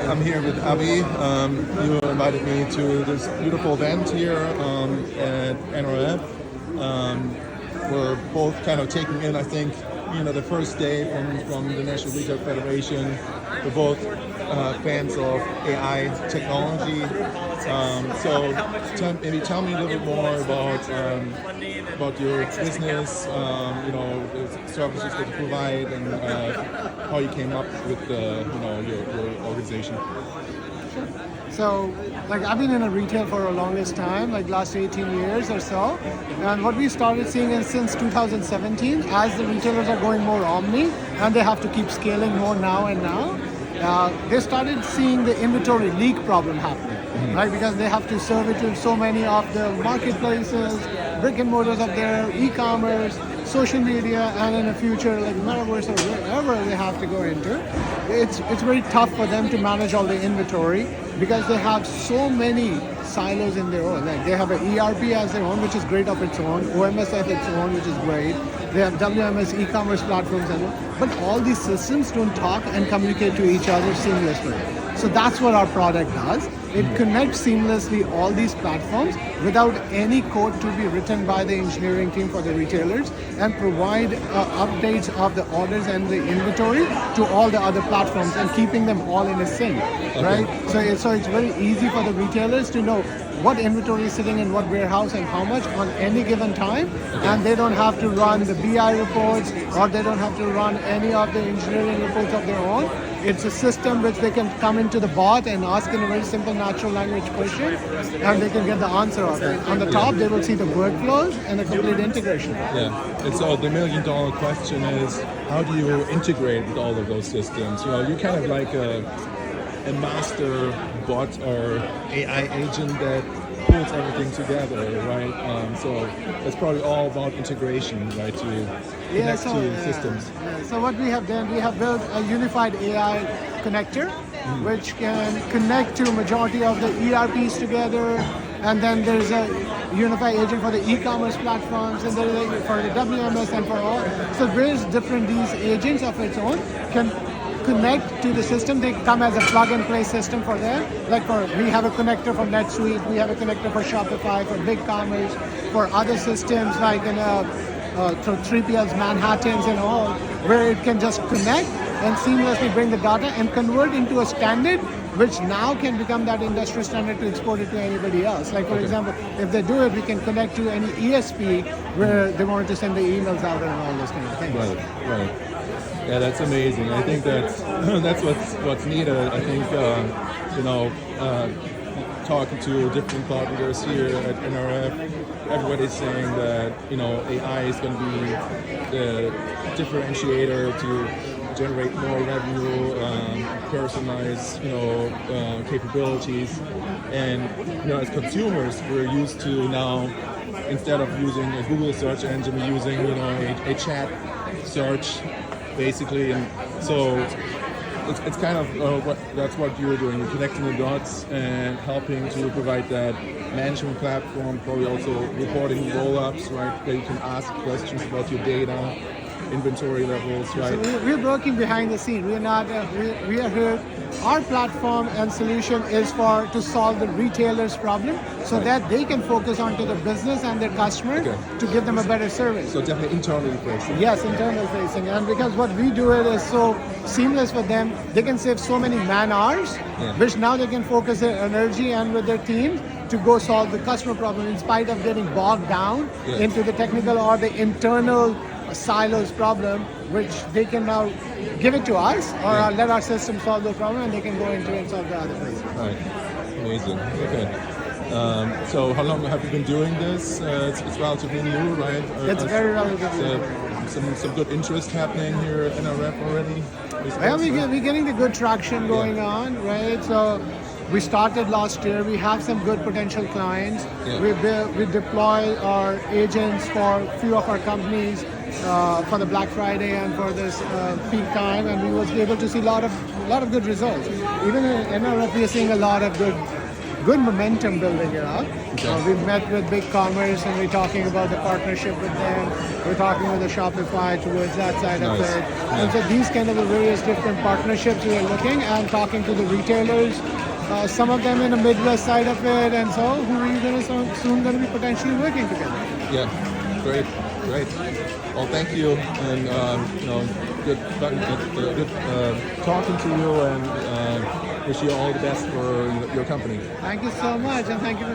I'm here with Abi. You invited me to this beautiful event here at NRF. We're both kind of taking in, I think, the first day from the National Retail Federation. We're both fans of AI technology. Maybe tell me a little bit more about your business, the services that you provide, and how you came up with your organization. So, I've been in retail for the longest time, last 18 years or so. And what we started seeing is since 2017, as the retailers are going more omni, and they have to keep scaling more now and now, they started seeing the inventory leak problem happening, right? Because they have to serve it to so many of the marketplaces, brick and mortars of their e-commerce, social media, and in the future, metaverse or wherever they have to go into. It's very tough for them to manage all the inventory because they have so many silos in their own. They have an ERP as their own, which is great of its own, OMS as its own, which is great. They have WMS e-commerce platforms, but all these systems don't talk and communicate to each other seamlessly. So that's what our product does. It connects seamlessly all these platforms without any code to be written by the engineering team for the retailers, and provide updates of the orders and the inventory to all the other platforms and keeping them all in a sync, right? So it's very easy for the retailers to know what inventory is sitting in what warehouse and how much on any given time, and they don't have to run the BI reports, or they don't have to run any of the engineering reports of their own. It's a system which they can come into the bot and ask in a very simple natural language question, and they can get the answer of it. On the top, they will see the workflows and the complete integration. Yeah, and so the $1,000,000 question is, how do you integrate with all of those systems? You're kind of like a master bot or AI agent that pulls everything together, right? So it's probably all about integration, right, to connect to systems. Yeah. So what we have done, we have built a unified AI connector, which can connect to majority of the ERPs together, and then there's a unified agent for the e-commerce platforms, and there is for the WMS and for all. So various different these agents of its own can connect to the system. They come as a plug-and-play system for them. We have a connector for NetSuite, we have a connector for Shopify, for BigCommerce, for other systems like through 3PLs, Manhattans and all, where it can just connect and seamlessly bring the data and convert into a standard, which now can become that industry standard to export it to anybody else. For example, if they do it, we can connect to any ESP where they wanted to send the emails out and all those kind of things. Right. Yeah, that's amazing. I think that's what's needed. I think talking to different thought leaders here at NRF, everybody's saying that AI is going to be the differentiator to generate more revenue, personalize capabilities capabilities, and as consumers, we're used to now, instead of using a Google search engine, we're using a chat search, basically, and so it's kind of that's what you're doing. You're connecting the dots and helping to provide that management platform, probably also reporting roll-ups, right? That you can ask questions about your data, inventory levels, right? So we're working behind the scene. We're not. We are here. Our platform and solution is to solve the retailer's problem, so that they can focus onto the business and their customer to give them a better service. So definitely internally facing. Yes, internal facing, and because what we do it is so seamless for them, they can save so many man hours, which now they can focus their energy and with their team to go solve the customer problem, in spite of getting bogged down into the technical or the internal silos problem, which they can now give it to us or let our system solve the problem, and they can go into and solve the other places. Right. Amazing. Okay. So how long have you been doing this? It's relatively new, right? It's very relatively new. Some good interest happening here at NRF already? We're getting the good traction going on, right? So we started last year. We have some good potential clients. We deploy our agents for a few of our companies for the Black Friday and for this peak time, and we was able to see a lot of good results. Even in NRF, we are seeing a lot of good good momentum building it up. Okay. We've met with Big Commerce and we're talking about the partnership with them. We're talking with the Shopify towards that side of Nice. it. Yeah. And so these kind of various different partnerships we are looking and talking to the retailers. Some of them in the Midwest side of it, and so who are you going to soon going to be potentially working together? Yeah, great. Well, thank you, and good talking to you, and wish you all the best for your company. Thank you so much, and thank you for